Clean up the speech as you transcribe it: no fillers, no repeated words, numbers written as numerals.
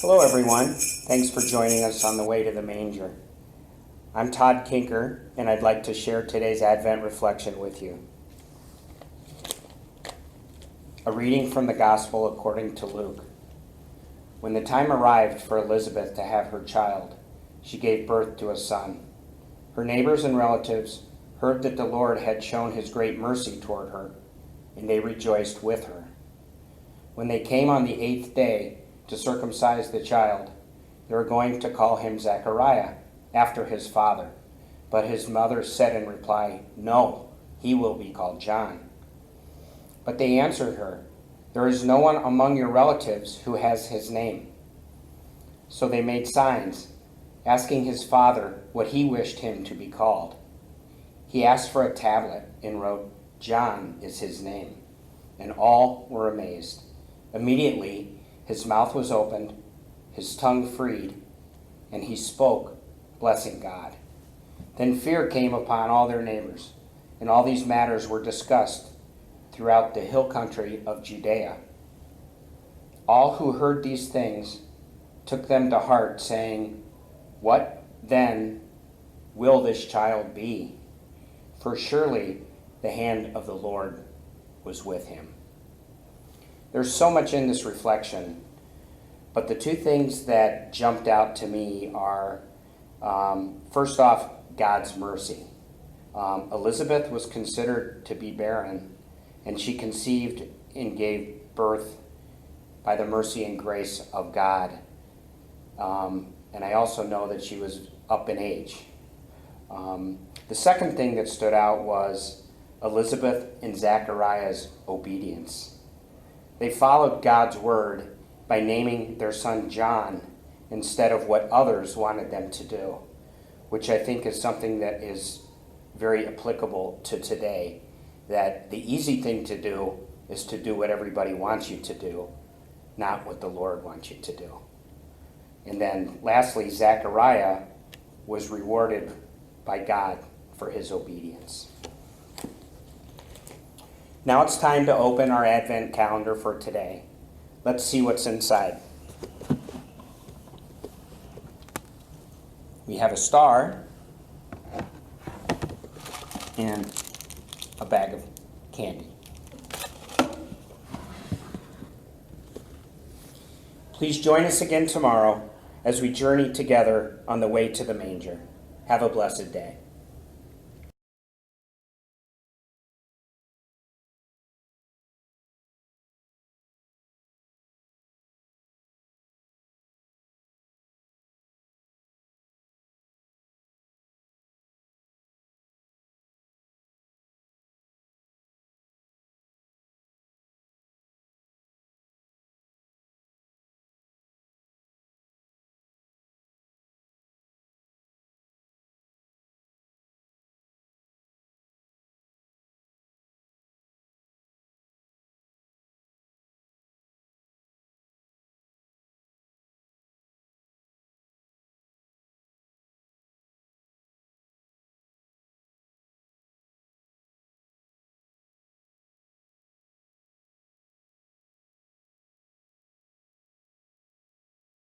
Hello, everyone. Thanks for joining us on the way to the manger. I'm Todd Kinker, and I'd like to share today's Advent reflection with you. A reading from the Gospel according to Luke. When the time arrived for Elizabeth to have her child, she gave birth to a son. Her neighbors and relatives heard that the Lord had shown his great mercy toward her, and they rejoiced with her. When they came on the 8th day to circumcise the child, they were going to call him Zechariah, after his father. But his mother said in reply, "No, he will be called John." But they answered her, "There is no one among your relatives who has his name." So they made signs, asking his father what he wished him to be called. He asked for a tablet and wrote, "John is his name." And all were amazed. Immediately his mouth was opened, his tongue freed, and he spoke, blessing God. Then fear came upon all their neighbors, and all these matters were discussed throughout the hill country of Judea. All who heard these things took them to heart, saying, "What then will this child be? For surely the hand of the Lord was with him." There's so much in this reflection, but the two things that jumped out to me are, first off, God's mercy. Elizabeth was considered to be barren, and she conceived and gave birth by the mercy and grace of God. And I also know that she was up in age. The second thing that stood out was Elizabeth and Zechariah's obedience. They followed God's word by naming their son John instead of what others wanted them to do, which I think is something that is very applicable to today, that the easy thing to do is to do what everybody wants you to do, not what the Lord wants you to do. And then lastly, Zechariah was rewarded by God for his obedience. Now it's time to open our Advent calendar for today. Let's see what's inside. We have a star and a bag of candy. Please join us again tomorrow as we journey together on the way to the manger. Have a blessed day.